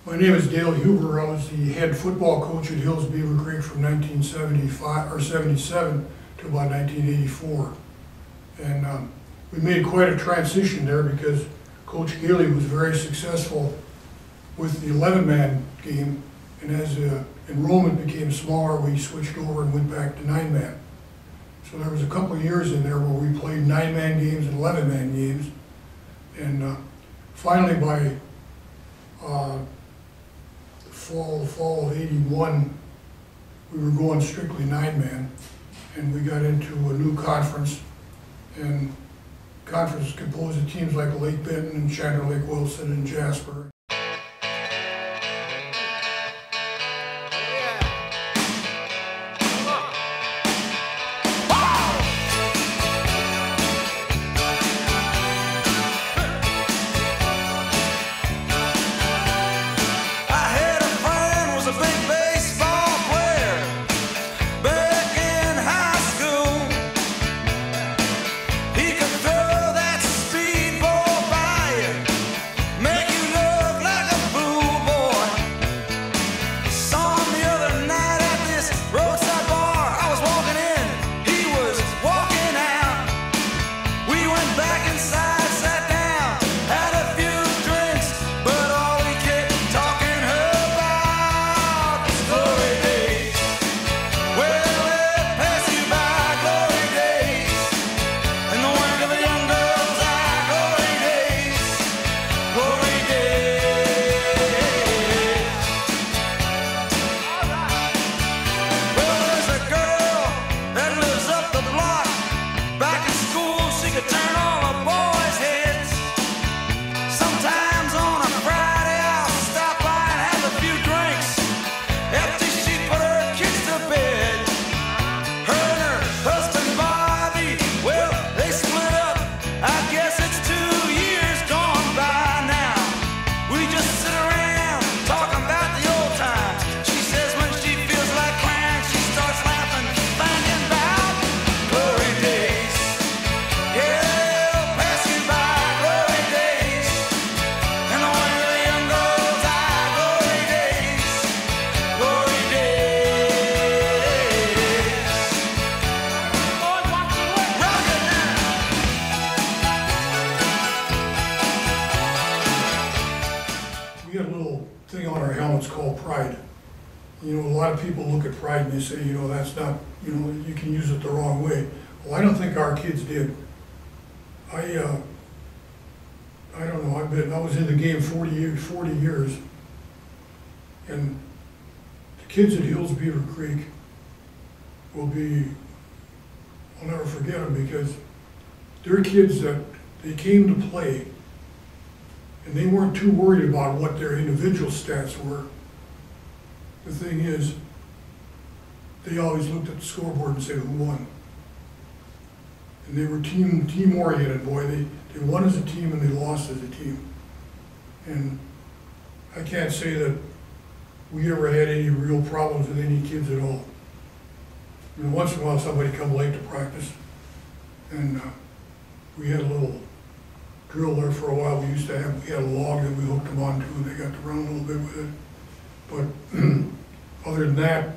My name is Dale Huber. I was the head football coach at Hills Beaver Creek from 1975 or 77 to about 1984. And we made quite a transition there because Coach Gailey was very successful with the 11-man game, and as the enrollment became smaller, we switched over and went back to 9-man. So there was a couple of years in there where we played 9-man games and 11-man games, and finally by fall of '81, we were going strictly 9-man, and we got into a new conference, and conference composed of teams like Lake Benton and Chandler Lake Wilson and Jasper. We got a little thing on our helmets called Pride. You know, a lot of people look at Pride and they say, you know, that's not, you know, you can use it the wrong way. Well, I don't think our kids did. I don't know, I was in the game 40 years, and the kids at Hills Beaver Creek will be, I'll never forget them, because they're kids that they came to play, and they weren't too worried about what their individual stats were. The thing is, they always looked at the scoreboard and said, who won? And they were team-oriented, boy. They won as a team and they lost as a team. And I can't say that we ever had any real problems with any kids at all. I mean, once in a while somebody come late to practice, and we had a little drill there for a while. We had a log that we hooked them onto, and they got to run a little bit with it. But other than that,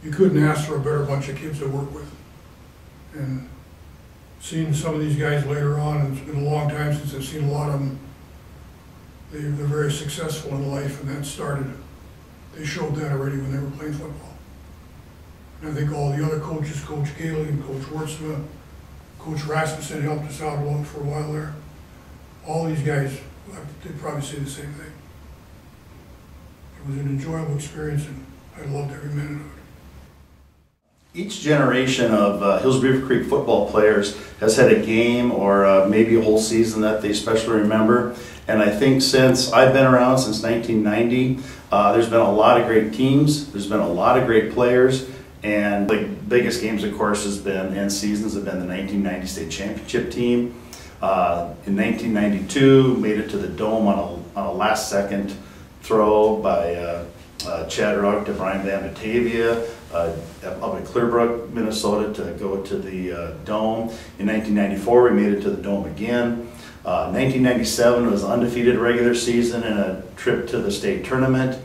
you couldn't ask for a better bunch of kids to work with. And seeing some of these guys later on, and it's been a long time since I've seen a lot of them, they're very successful in life, and that started, they showed that already when they were playing football. And I think all the other coaches, Coach Gailey and Coach Wertzma, Coach Rasmussen helped us out a lot for a while there. All these guys, they'd probably say the same thing. It was an enjoyable experience, and I loved every minute of it. Each generation of Hills Beaver Creek football players has had a game or maybe a whole season that they especially remember. And I think since I've been around, since 1990, there's been a lot of great teams, there's been a lot of great players, and the biggest games, of course, has been, and seasons have been the 1990 state championship team. In 1992, made it to the Dome on a last-second throw by Chad Ruck to Brian Van Batavia. Up at Clearbrook, Minnesota, to go to the Dome. In 1994, we made it to the Dome again. 1997 was undefeated regular season and a trip to the state tournament.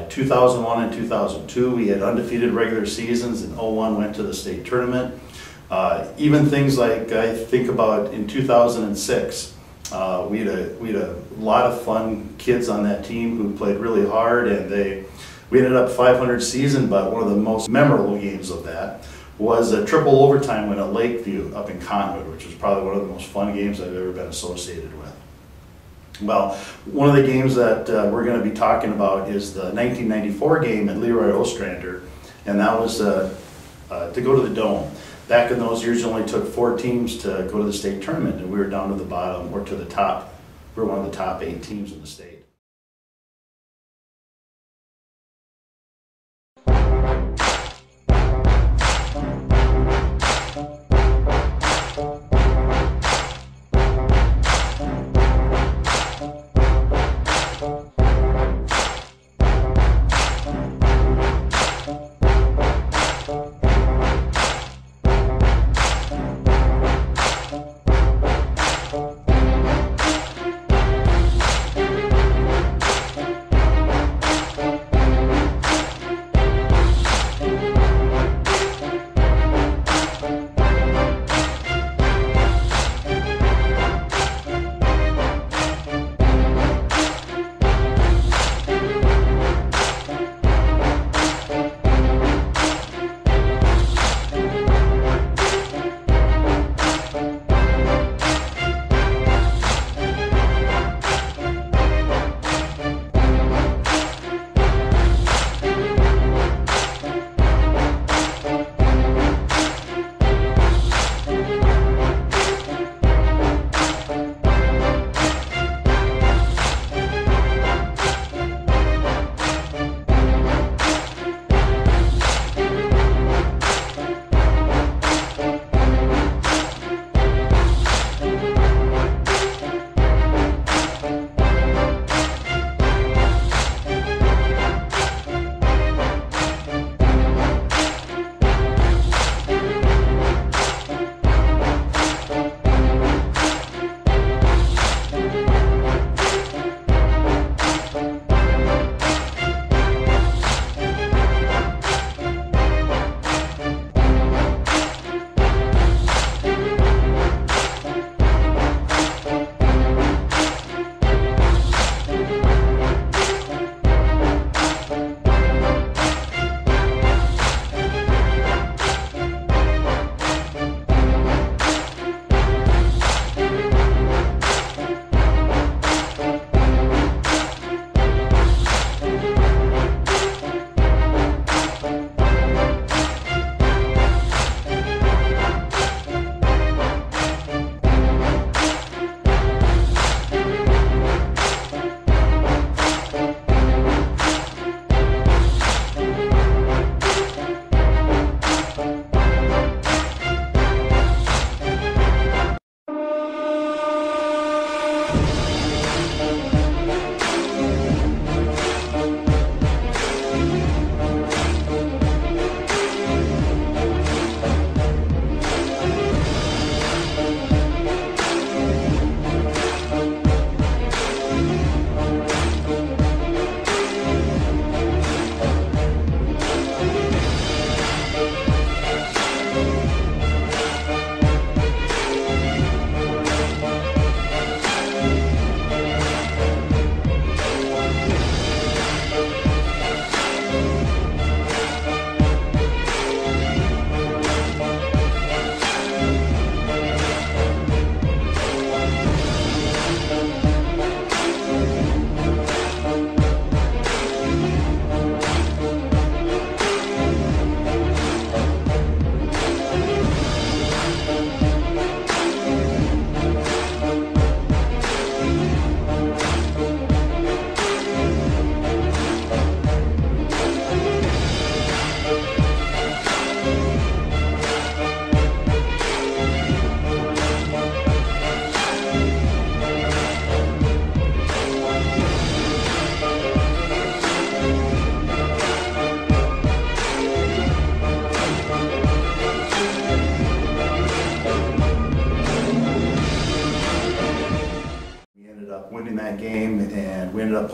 2001 and 2002, we had undefeated regular seasons, and 01 went to the state tournament. Even things like, I think about in 2006, we had a lot of fun kids on that team who played really hard, and we ended up 500 season, but one of the most memorable games of that was a triple overtime win at Lakeview up in Conwood, which was probably one of the most fun games I've ever been associated with. Well, one of the games that we're going to be talking about is the 1994 game at Leroy Ostrander, and that was to go to the Dome. Back in those years, it only took 4 teams to go to the state tournament, and we were down to the bottom, or to the top. We were one of the top 8 teams in the state.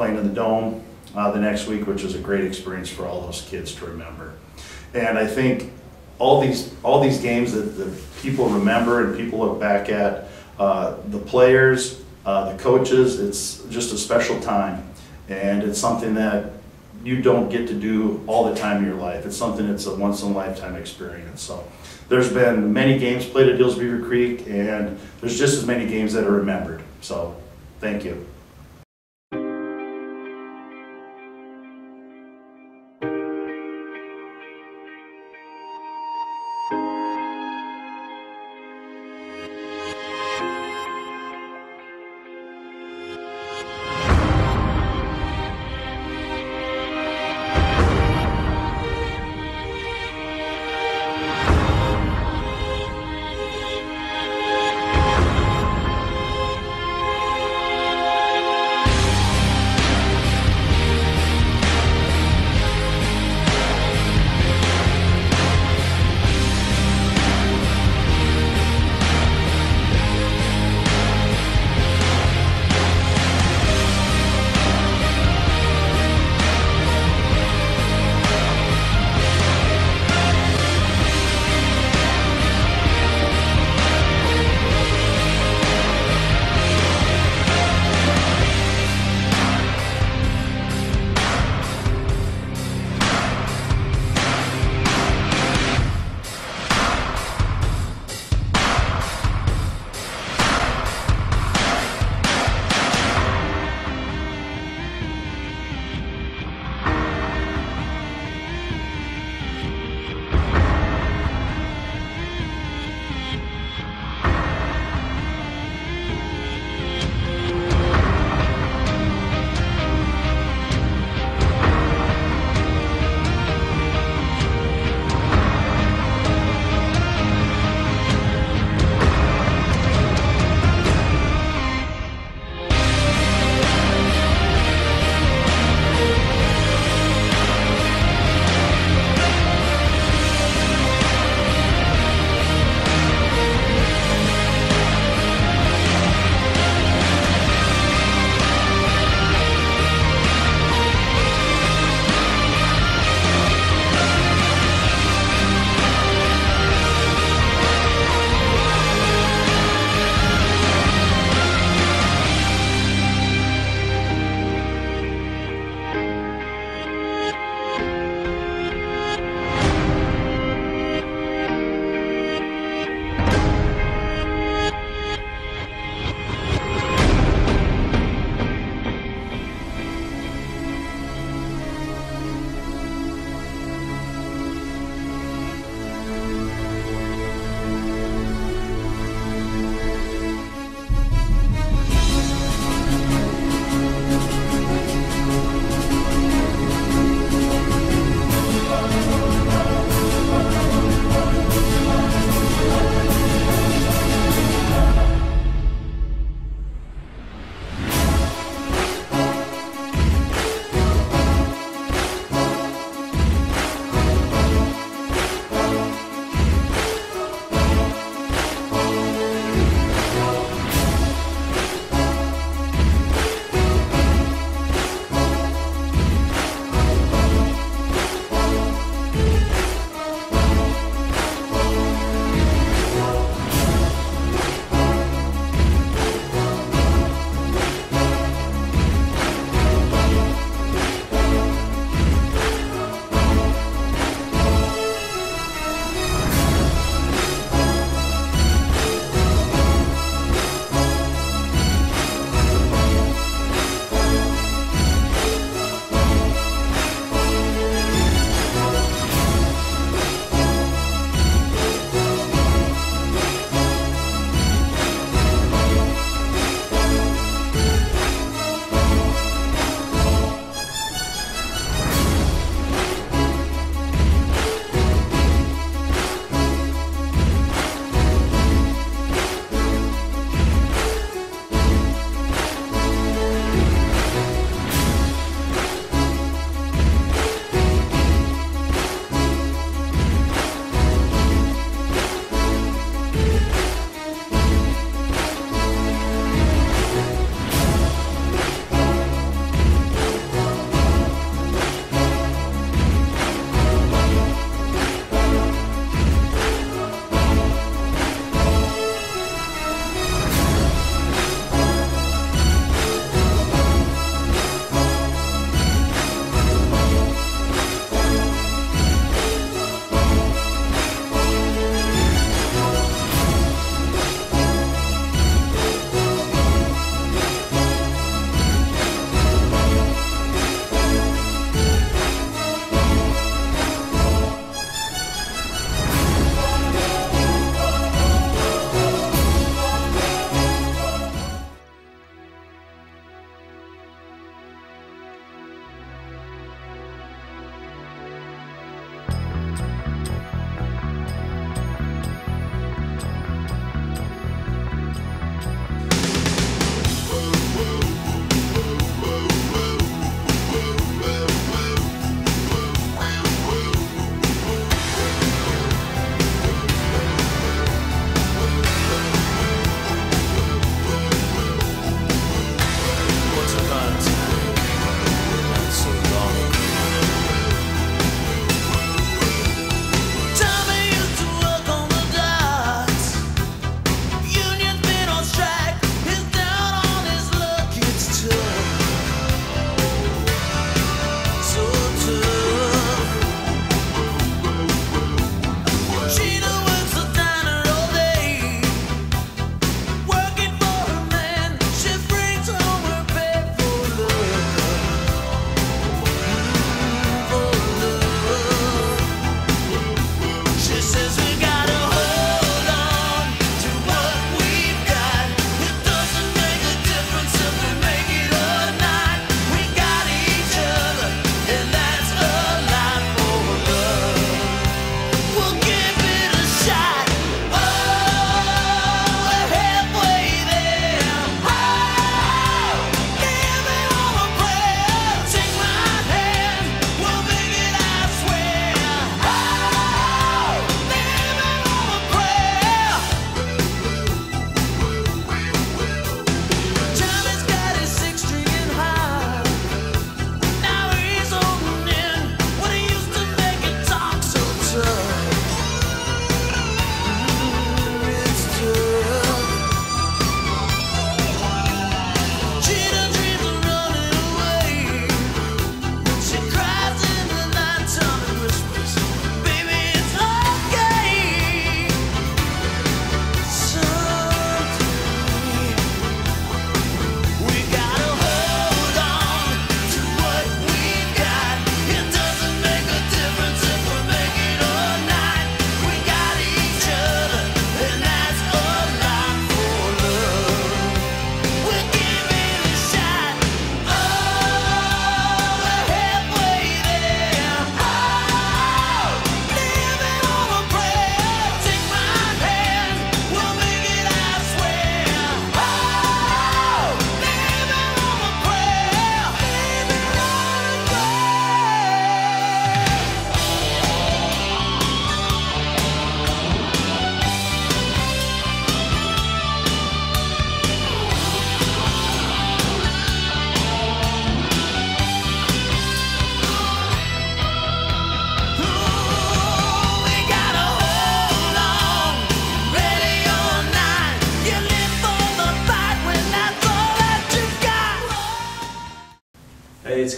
playing in the Dome the next week, which was a great experience for all those kids to remember. And I think all these games that the people remember and people look back at, the players, the coaches, it's just a special time. And it's something that you don't get to do all the time in your life. It's something that's a once-in-a-lifetime experience. So there's been many games played at Hills Beaver Creek, and there's just as many games that are remembered. So thank you.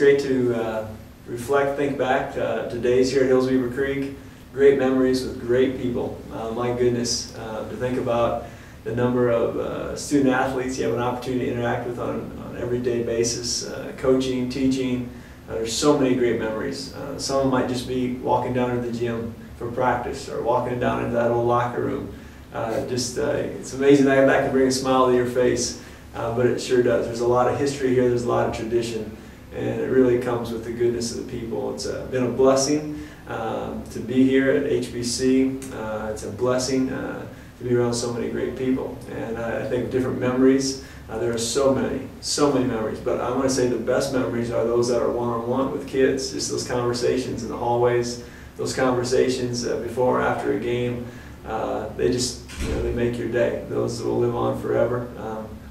great to reflect, think back to days here at Hills Beaver Creek. Great memories with great people. My goodness, to think about the number of student athletes you have an opportunity to interact with on an everyday basis, coaching, teaching. There's so many great memories. Some of them might just be walking down to the gym for practice or walking down into that old locker room. It's amazing that can bring a smile to your face, but it sure does. There's a lot of history here, there's a lot of tradition, and it really comes with the goodness of the people. It's been a blessing to be here at HBC. It's a blessing to be around so many great people, and I think different memories. There are so many memories, but I want to say the best memories are those that are one-on-one with kids, just those conversations in the hallways, those conversations before or after a game. They make your day. Those will live on forever.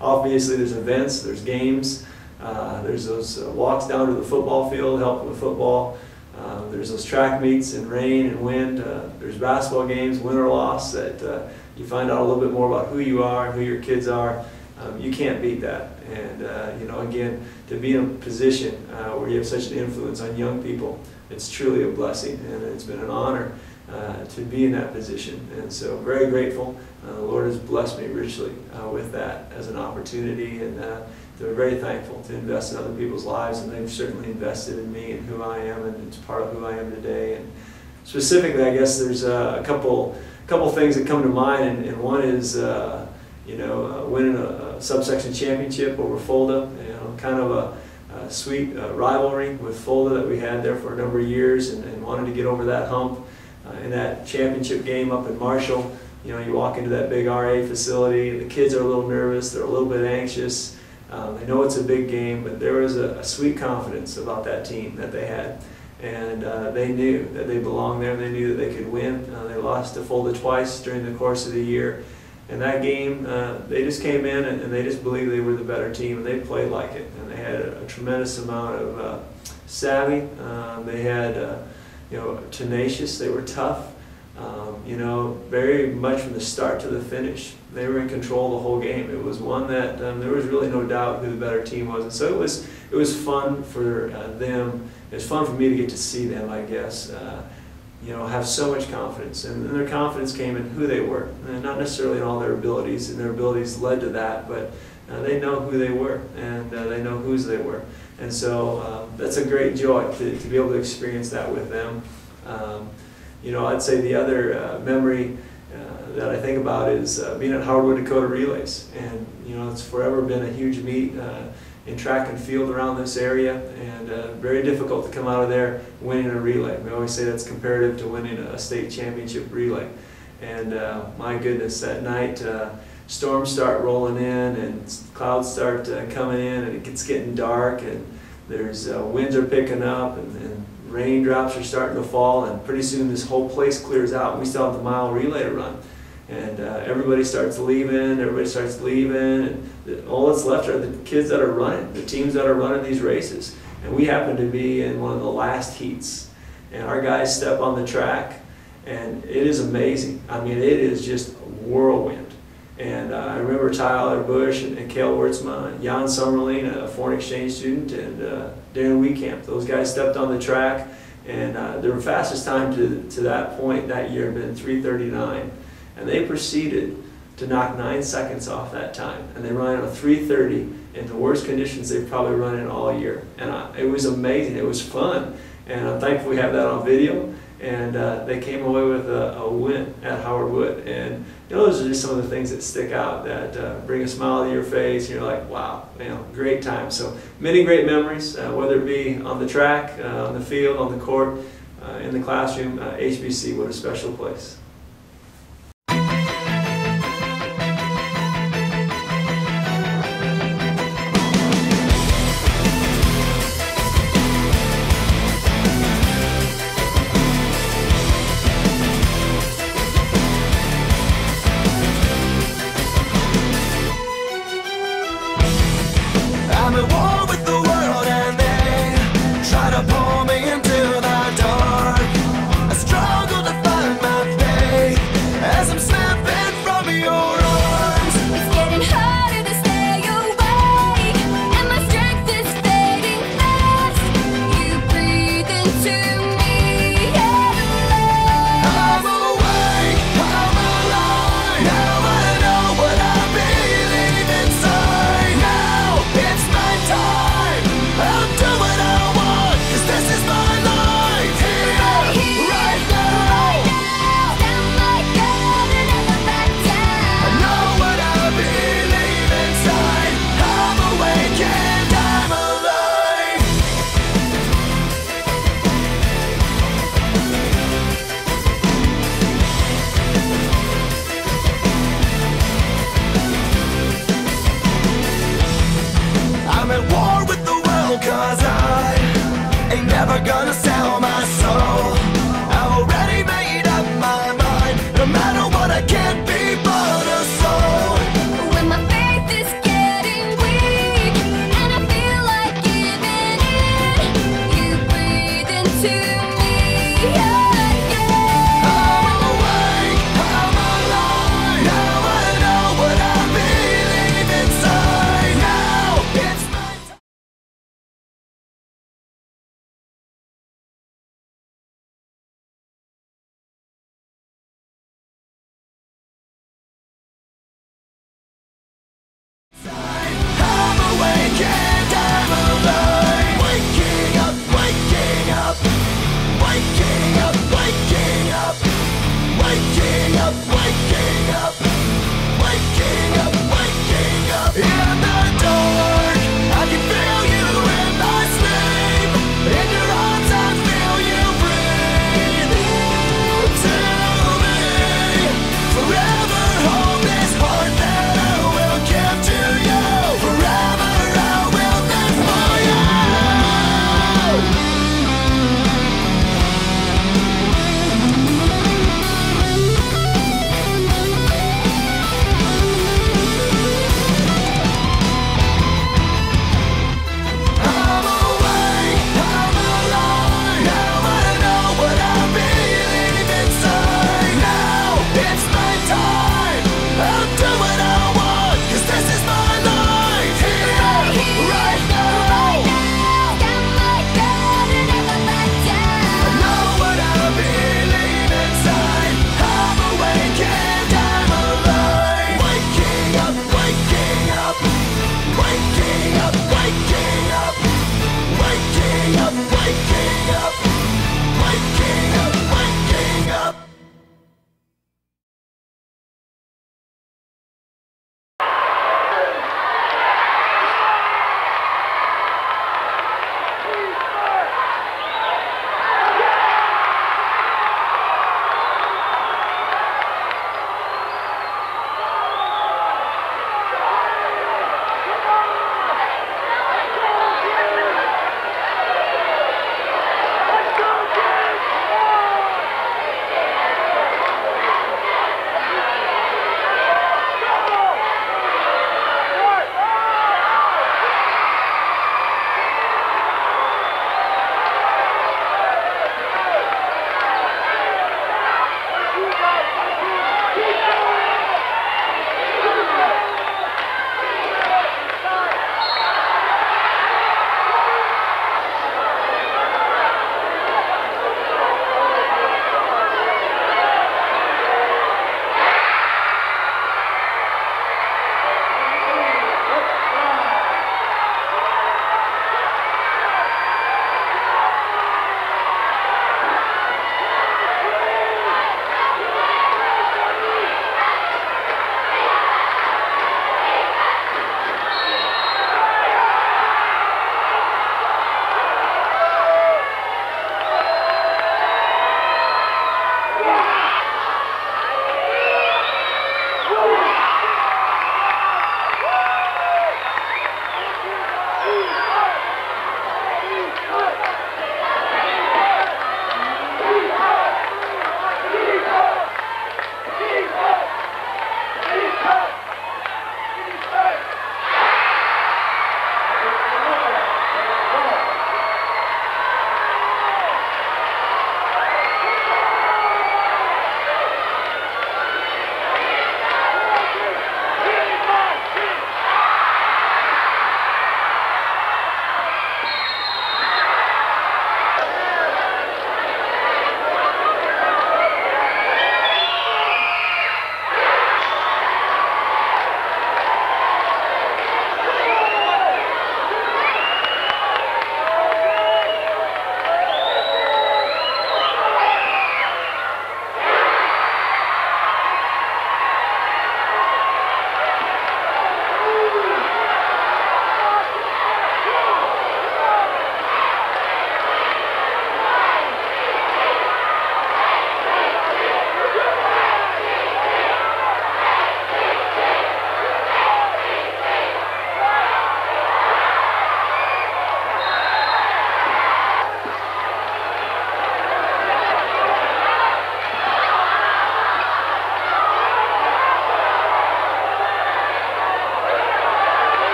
Obviously there's events, there's games, there's those walks down to the football field, helping with football. There's those track meets in rain and wind. There's basketball games, win or loss, that you find out a little bit more about who you are and who your kids are. You can't beat that. And again, to be in a position where you have such an influence on young people, it's truly a blessing, and it's been an honor to be in that position. And so very grateful. The Lord has blessed me richly with that as an opportunity, and they're very thankful to invest in other people's lives, and they've certainly invested in me and who I am, and it's part of who I am today. And specifically, I guess there's a couple things that come to mind, and one is winning a subsection championship over Fulda. Kind of a sweet rivalry with Fulda that we had there for a number of years, and wanted to get over that hump. In that championship game up in Marshall, you walk into that big RA facility, the kids are a little nervous, they're a little bit anxious. They know it's a big game, but there was a sweet confidence about that team that they had. And they knew that they belonged there, and they knew that they could win. They lost to Fulda twice during the course of the year. And that game, they just came in and they just believed they were the better team, and they played like it. And they had a tremendous amount of savvy. They had tenacious, they were tough, very much from the start to the finish. They were in control the whole game. It was one that there was really no doubt who the better team was. And so it was fun for them. It was fun for me to get to see them, I guess, have so much confidence. And their confidence came in who they were, and not necessarily in all their abilities, and their abilities led to that, but they know who they were, and they know whose they were. And so that's a great joy to be able to experience that with them. I'd say the other memory that I think about is being at Howard Dakota Relays. And it's forever been a huge meet in track and field around this area, and very difficult to come out of there winning a relay. We always say that's comparative to winning a state championship relay. And my goodness, that night storms start rolling in, and clouds start coming in, and it's getting dark, and there's winds are picking up, and raindrops are starting to fall, and pretty soon this whole place clears out, and we still have the mile relay to run. And everybody starts leaving, and all that's left are the kids that are running, the teams that are running these races. And we happen to be in one of the last heats, and our guys step on the track, and it is amazing. I mean, it is just a whirlwind. And I remember Tyler Bush and Cale Wertzma, Jan Summerlin, a foreign exchange student, and Darren Weekamp. Those guys stepped on the track, and their fastest time to that point that year had been 3:39. And they proceeded to knock 9 seconds off that time. And they ran a 3:30 in the worst conditions they've probably run in all year. And it was amazing. It was fun. And I'm thankful we have that on video. And they came away with a win at Howard Wood. And those are just some of the things that stick out, that bring a smile to your face. And you're like, wow, great time. So many great memories, whether it be on the track, on the field, on the court, in the classroom. HBC, what a special place. I'm at war with the world, and they try to pull me into the dark. I struggle to find my place. never gonna sell my soul. I've already made up my mind. No matter what, I can't be but a soul. When my faith is getting weak and I feel like giving in, you breathe into me. Yeah.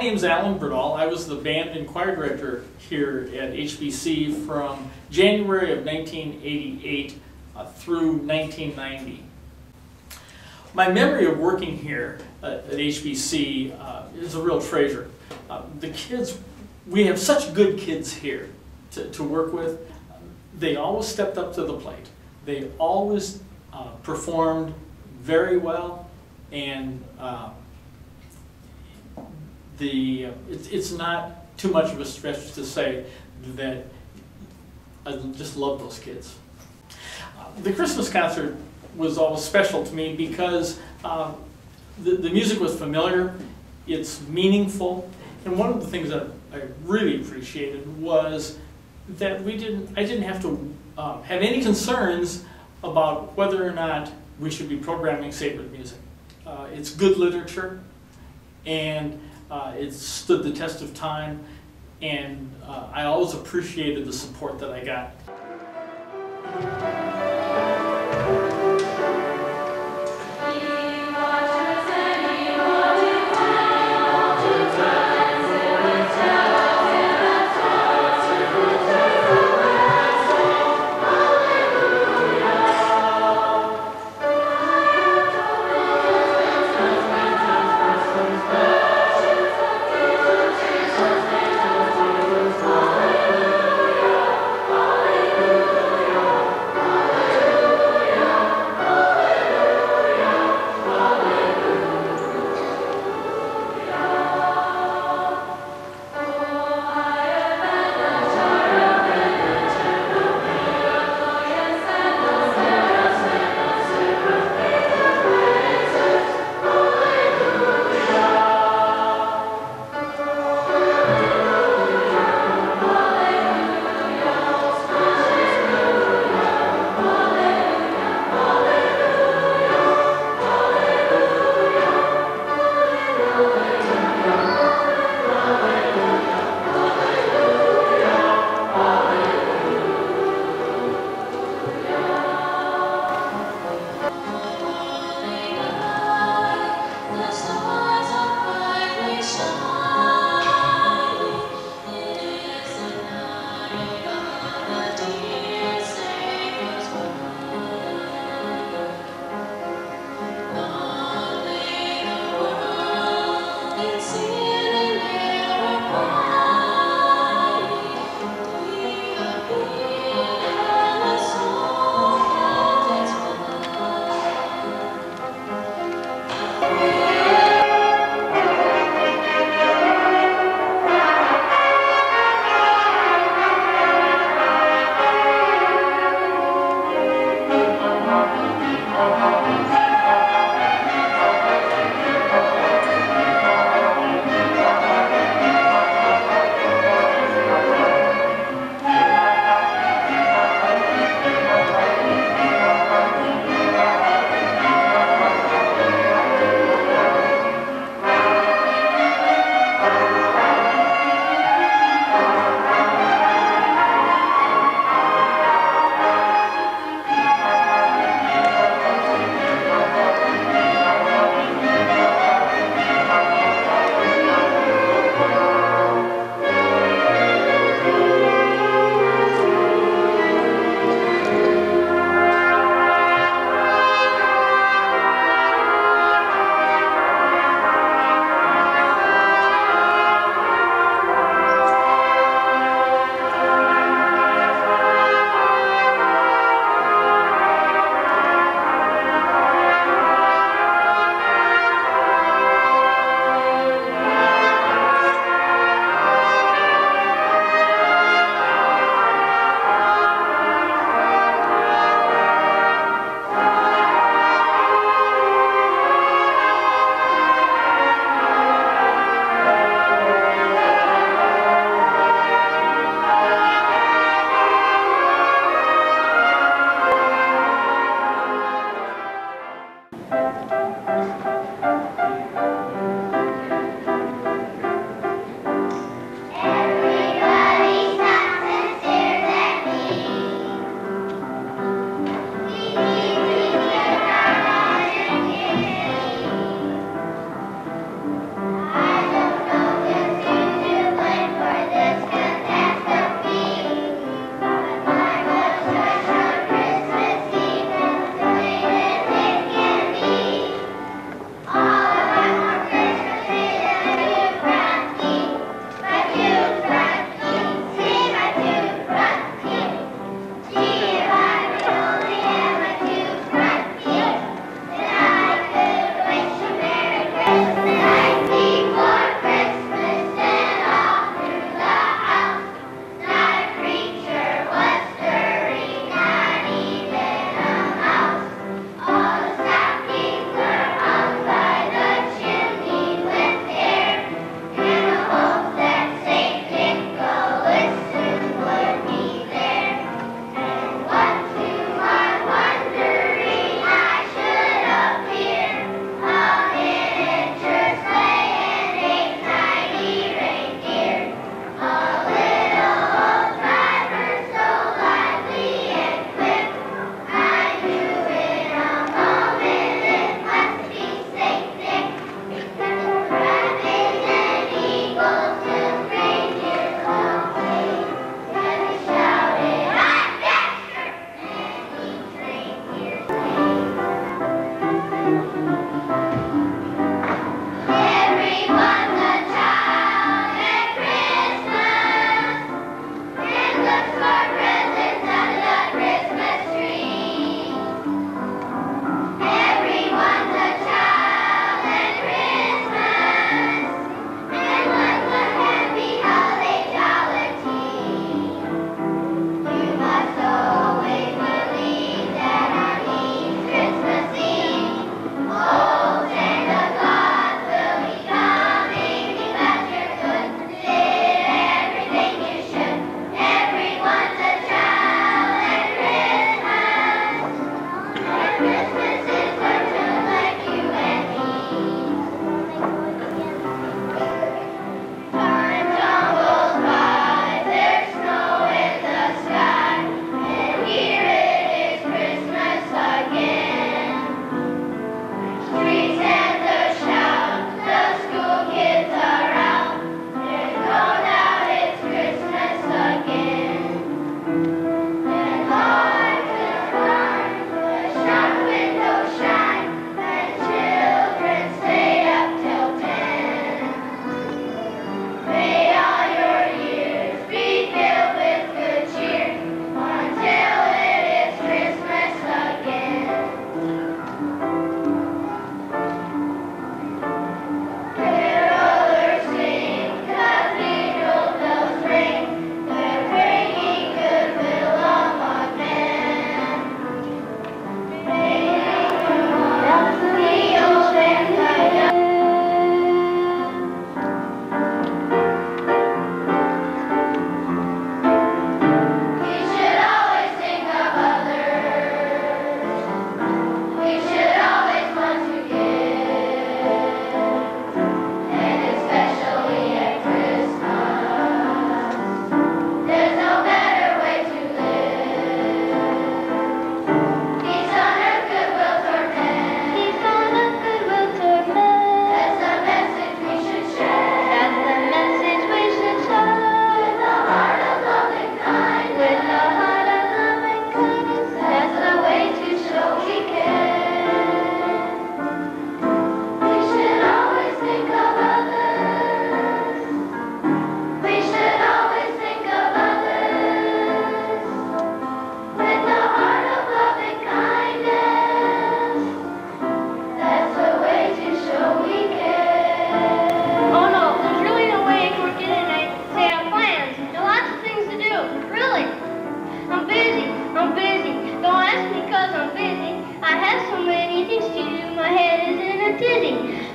name's Alan Burdall. I was the band and choir director here at HBC from January of 1988 through 1990. My memory of working here at HBC is a real treasure. The kids, we have such good kids here to work with. They always stepped up to the plate. They always performed very well, and it's not too much of a stretch to say that I just love those kids. The Christmas concert was always special to me because the music was familiar, it's meaningful, and one of the things that I really appreciated was that I didn't have to have any concerns about whether or not we should be programming sacred music. It's good literature, and it stood the test of time, and I always appreciated the support that I got.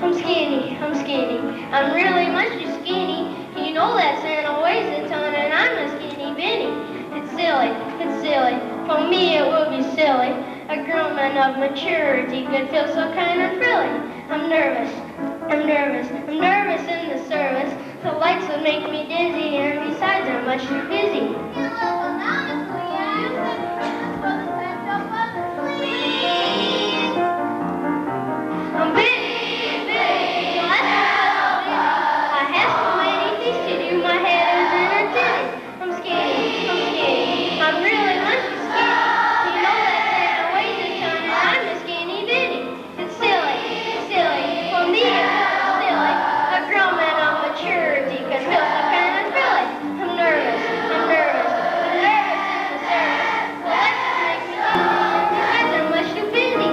I'm skinny, I'm skinny. I'm really much too skinny. You know that Santa weighs a ton and I'm a skinny Benny. It's silly, it's silly. For me it would be silly. A grown man of maturity could feel so kind of frilly. I'm nervous, I'm nervous, I'm nervous in the service. The lights would make me dizzy and besides I'm much too busy. I'm big, big, I have so many things to do, my head is in a tizzy. I'm skinny, I'm really much too skinny. You know that Santa weighs a ton and I'm a skinny bitty. It's silly, for me it's silly. A grown man of maturity could feel so kind of thrilly. I'm nervous, I'm nervous, I'm nervous in the service. The lights make me dizzy and besides I'm much too busy.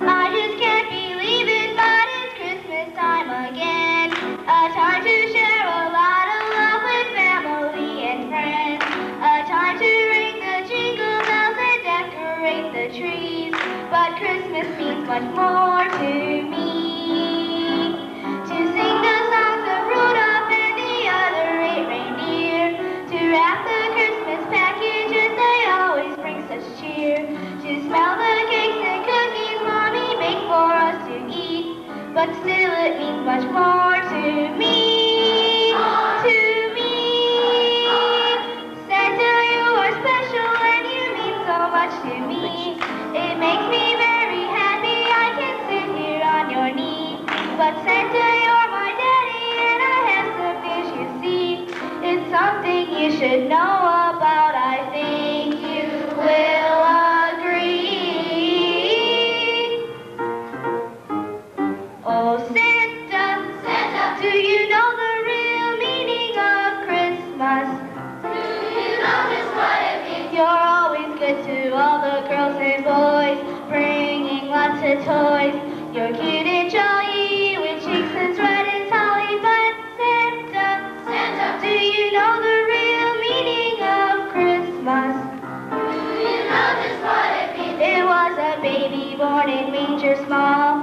I just can't believe it, but it's Christmas time again. A time to share a lot of love with family and friends. A time to ring the jingle bells and decorate the trees. But Christmas means much more to me. To sing the songs of Rudolph and the other 8 reindeer. To wrap the Christmas packages, they always bring such cheer. To smell the cakes and cookies Mommy baked for us to eat. But still it means much more to me, to me. Santa, you are special and you mean so much to me. It makes me very happy I can sit here on your knee. But Santa, you're my daddy and I have some news you see. It's something you should know about, I think you will agree. Oh Santa, Santa, do you know the real meaning of Christmas? Do you know just what it means? You're always good to all the girls and boys, bringing lots of toys. You're cute and jolly with cheeks as red as holly. But Santa, Santa, do you know the real meaning of Christmas? Do you know just what it means? It was a baby born in manger small.